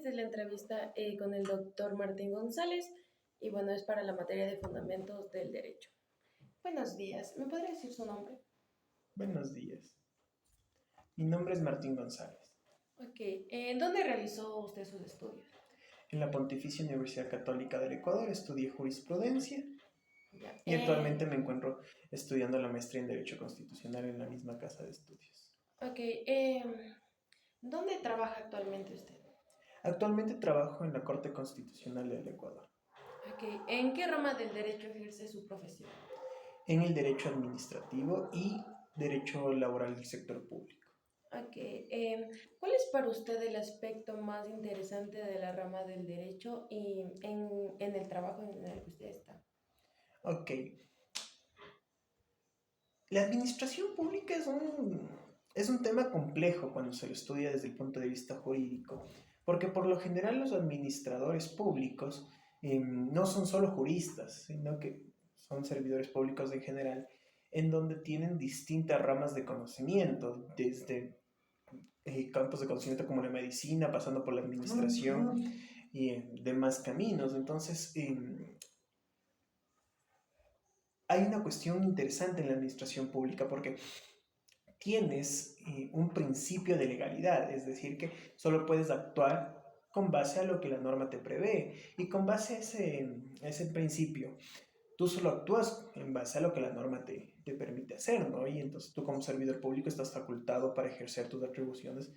esta es la entrevista con el doctor Martín González y bueno, es para la materia de fundamentos del derecho. Buenos días, ¿me podría decir su nombre? Buenos días. Mi nombre es Martín González. Ok, ¿en dónde realizó usted sus estudios? En la Pontificia Universidad Católica del Ecuador estudié jurisprudencia Ya, y actualmente me encuentro estudiando la maestría en Derecho Constitucional en la misma casa de estudios. ok, ¿dónde trabaja actualmente usted? Actualmente trabajo en la Corte Constitucional del Ecuador, Ok, ¿en qué rama del derecho ejerce su profesión? en el Derecho Administrativo y Derecho Laboral del Sector Público. Ok, ¿cuál es para usted el aspecto más interesante de la rama del derecho y en el trabajo en el que usted está? Ok, la administración pública es un tema complejo cuando se lo estudia desde el punto de vista jurídico, porque por lo general los administradores públicos no son solo juristas, sino que son servidores públicos en general, en donde tienen distintas ramas de conocimiento, desde campos de conocimiento como la medicina, pasando por la administración y demás caminos. Entonces, hay una cuestión interesante en la administración pública porque tienes un principio de legalidad, es decir, que solo puedes actuar con base a lo que la norma te prevé y con base a ese principio. Tú solo actúas en base a lo que la norma te permite hacer, ¿no? Y entonces tú como servidor público estás facultado para ejercer tus atribuciones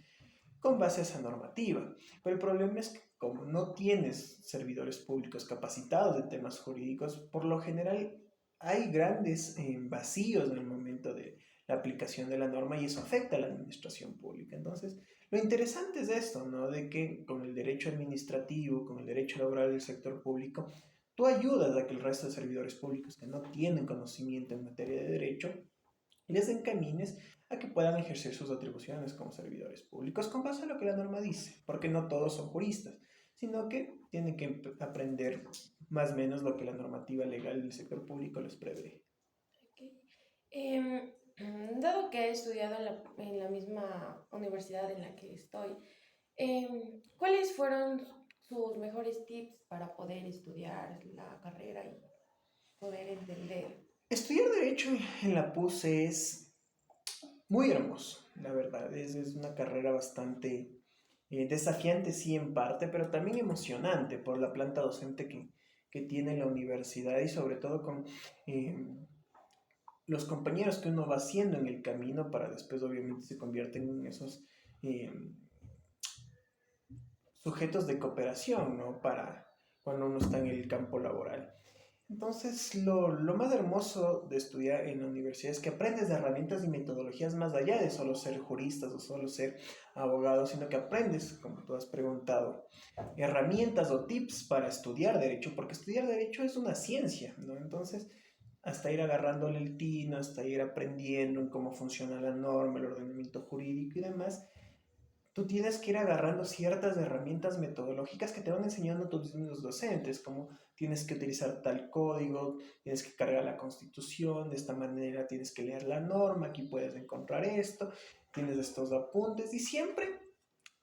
con base a esa normativa. Pero el problema es que como no tienes servidores públicos capacitados de temas jurídicos, por lo general hay grandes vacíos en el momento de la aplicación de la norma y eso afecta a la administración pública. Entonces, lo interesante es esto, ¿no? De que con el derecho administrativo, con el derecho laboral del sector público, tú ayudas a que el resto de servidores públicos que no tienen conocimiento en materia de derecho les encamines a que puedan ejercer sus atribuciones como servidores públicos con base a lo que la norma dice, porque no todos son juristas, sino que tienen que aprender más o menos lo que la normativa legal del sector público les prevé. Ok. Em, Dado que he estudiado en la misma universidad en la que estoy, ¿cuáles fueron sus mejores tips para poder estudiar la carrera y poder entender? Estudiar Derecho en la PUC es muy hermoso, la verdad. Es una carrera bastante desafiante, sí, en parte, pero también emocionante por la planta docente que tiene la universidad y sobre todo con eh, los compañeros que uno va haciendo en el camino para después obviamente se convierten en esos eh, sujetos de cooperación, ¿no? Para cuando uno está en el campo laboral. Entonces, lo más hermoso de estudiar en la universidad es que aprendes de herramientas y metodologías más allá de solo ser juristas o solo ser abogados, sino que aprendes, como tú has preguntado, herramientas o tips para estudiar derecho, porque estudiar derecho es una ciencia, ¿no? Entonces, hasta ir agarrándole el tino, hasta ir aprendiendo en cómo funciona la norma, el ordenamiento jurídico y demás, tú tienes que ir agarrando ciertas herramientas metodológicas que te van enseñando tus mismos docentes, como tienes que utilizar tal código, tienes que cargar la constitución, de esta manera tienes que leer la norma, aquí puedes encontrar esto, tienes estos apuntes y siempre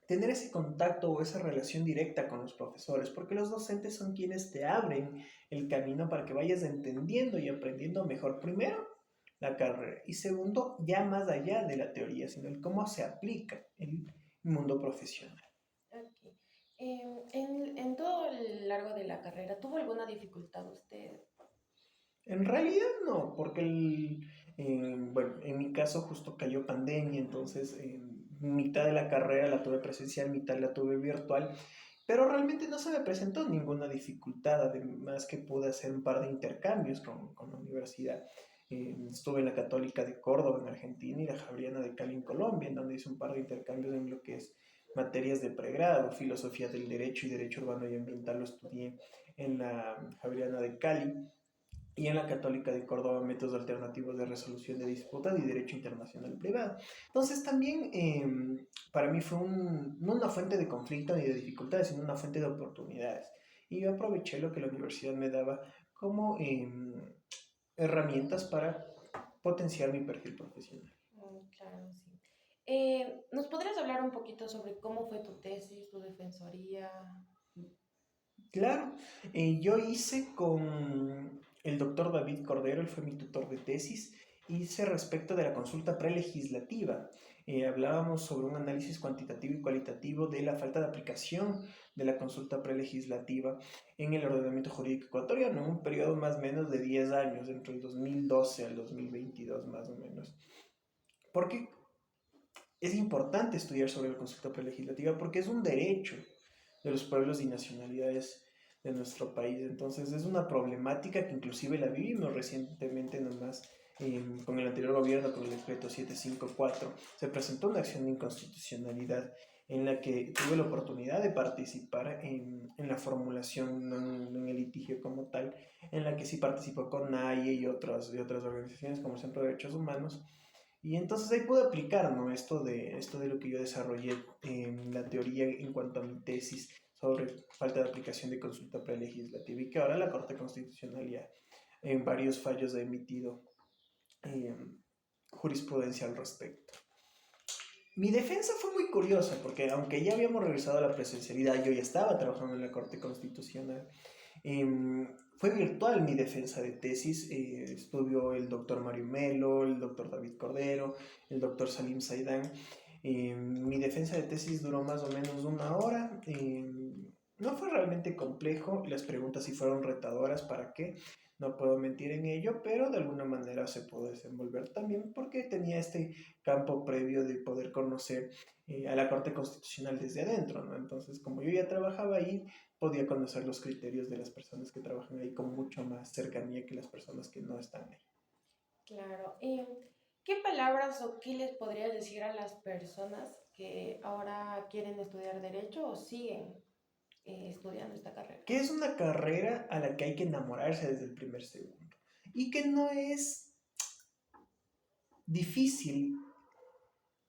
tener ese contacto o esa relación directa con los profesores, porque los docentes son quienes te abren el camino para que vayas entendiendo y aprendiendo mejor primero la carrera y segundo, ya más allá de la teoría, sino el cómo se aplica el mundo profesional. Ok. En todo el largo de la carrera, ¿tuvo alguna dificultad usted? En realidad no, porque bueno, en mi caso justo cayó pandemia, entonces mitad de la carrera la tuve presencial, mitad la tuve virtual, pero realmente no se me presentó ninguna dificultad, además que pude hacer un par de intercambios con la universidad. Estuve en la Católica de Córdoba en Argentina y la Javeriana de Cali en Colombia, en donde hice un par de intercambios en lo que es materias de pregrado, filosofía del derecho y derecho urbano y ambiental lo estudié en la Javeriana de Cali y en la Católica de Córdoba métodos alternativos de resolución de disputas y derecho internacional privado. Entonces también para mí fue no una fuente de conflicto ni de dificultades, sino una fuente de oportunidades. Y yo aproveché lo que la universidad me daba como herramientas para potenciar mi perfil profesional. Claro, sí. ¿Nos podrías hablar un poquito sobre cómo fue tu tesis, tu defensoría? Claro, yo hice con el doctor David Cordero, él fue mi tutor de tesis, hice respecto de la consulta prelegislativa. Hablábamos sobre un análisis cuantitativo y cualitativo de la falta de aplicación de la consulta prelegislativa en el ordenamiento jurídico ecuatoriano, en un periodo más o menos de 10 años, entre el 2012 al 2022 más o menos. Porque es importante estudiar sobre la consulta prelegislativa porque es un derecho de los pueblos y nacionalidades de nuestro país. Entonces es una problemática que inclusive la vivimos recientemente nomás con el anterior gobierno, con el decreto 754. Se presentó una acción de inconstitucionalidad en la que tuve la oportunidad de participar en la formulación, no en el litigio como tal, en la que sí participó con NAIE y otras organizaciones como Centro de Derechos Humanos, y entonces ahí pude aplicar, ¿no? Esto de lo que yo desarrollé en la teoría en cuanto a mi tesis sobre falta de aplicación de consulta prelegislativa y que ahora la Corte Constitucional ya en varios fallos ha emitido eh, jurisprudencia al respecto. Mi defensa fue muy curiosa porque aunque ya habíamos regresado a la presencialidad, yo ya estaba trabajando en la Corte Constitucional. Fue virtual mi defensa de tesis. Estudió el doctor Mario Melo, el doctor David Cordero, el doctor Salim Saidán. Mi defensa de tesis duró más o menos una hora. No fue realmente complejo, las preguntas sí fueron retadoras, ¿para qué? No puedo mentir en ello, pero de alguna manera se pudo desenvolver también porque tenía este campo previo de poder conocer a la Corte Constitucional desde adentro, ¿no? Entonces, como yo ya trabajaba ahí, podía conocer los criterios de las personas que trabajan ahí con mucho más cercanía que las personas que no están ahí. Claro. ¿Qué palabras o qué les podrías decir a las personas que ahora quieren estudiar derecho o siguen estudiando esta carrera? Que es una carrera a la que hay que enamorarse desde el primer segundo y que no es difícil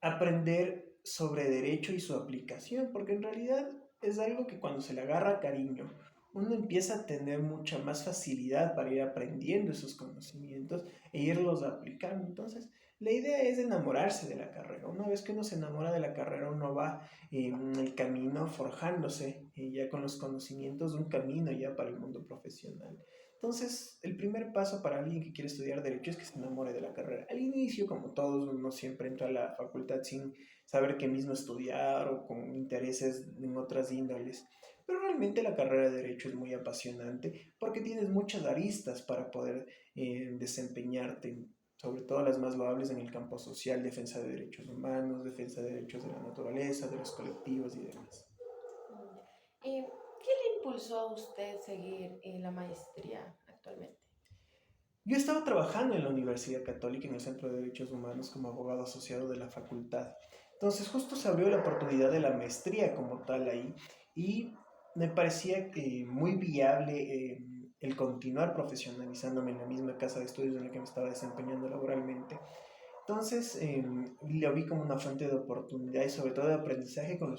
aprender sobre derecho y su aplicación, porque en realidad es algo que cuando se le agarra cariño, uno empieza a tener mucha más facilidad para ir aprendiendo esos conocimientos e irlos aplicando. Entonces, la idea es enamorarse de la carrera. Una vez que uno se enamora de la carrera, uno va en el camino forjándose ya con los conocimientos, un camino ya para el mundo profesional. Entonces, el primer paso para alguien que quiere estudiar derecho es que se enamore de la carrera. Al inicio, como todos, uno siempre entra a la facultad sin saber qué mismo estudiar o con intereses en otras índoles. Pero realmente la carrera de derecho es muy apasionante porque tienes muchas aristas para poder desempeñarte, sobre todo las más loables en el campo social, defensa de derechos humanos, defensa de derechos de la naturaleza, de los colectivos y demás. ¿Qué le impulsó a usted seguir la maestría actualmente? Yo estaba trabajando en la Universidad Católica en el Centro de Derechos Humanos como abogado asociado de la facultad. Entonces justo se abrió la oportunidad de la maestría como tal ahí y me parecía muy viable el continuar profesionalizándome en la misma casa de estudios en la que me estaba desempeñando laboralmente. Entonces lo vi como una fuente de oportunidad y sobre todo de aprendizaje con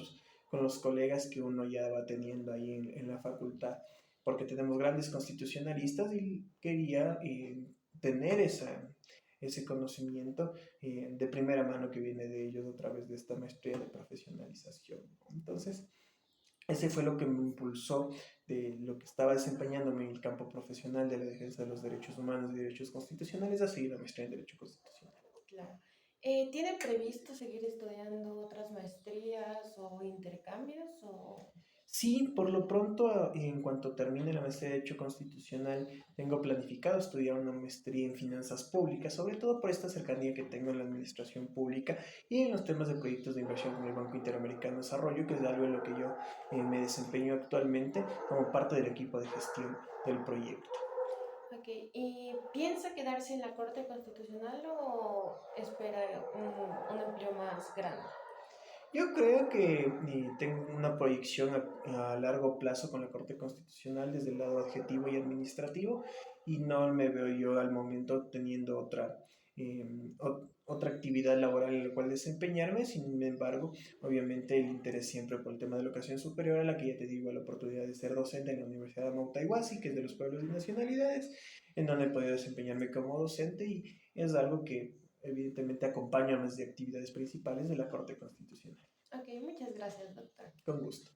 los colegas que uno ya va teniendo ahí en la facultad, porque tenemos grandes constitucionalistas y quería tener ese conocimiento de primera mano que viene de ellos a través de esta maestría de profesionalización. Entonces, ese fue lo que me impulsó de lo que estaba desempeñándome en el campo profesional de la defensa de los derechos humanos y derechos constitucionales a seguir la maestría en Derecho Constitucional. Claro. ¿Tiene previsto seguir estudiando otras maestrías o intercambios? O... Sí, por lo pronto, en cuanto termine la maestría de Derecho Constitucional, tengo planificado estudiar una maestría en finanzas públicas, sobre todo por esta cercanía que tengo en la administración pública y en los temas de proyectos de inversión con el Banco Interamericano de Desarrollo, que es algo en lo que yo me desempeño actualmente como parte del equipo de gestión del proyecto. Ok, ¿y piensa quedarse en la Corte Constitucional o espera un empleo más grande? Yo creo que tengo una proyección a largo plazo con la Corte Constitucional desde el lado adjetivo y administrativo y no me veo yo al momento teniendo otra actividad laboral en la cual desempeñarme. Sin embargo, obviamente el interés siempre por el tema de la educación superior, a la que ya te digo, la oportunidad de ser docente en la Universidad de Montaihuasi, que es de los pueblos y nacionalidades, en donde he podido desempeñarme como docente y es algo que evidentemente acompaño a las actividades principales de la Corte Constitucional. Ok, muchas gracias, doctor. Con gusto.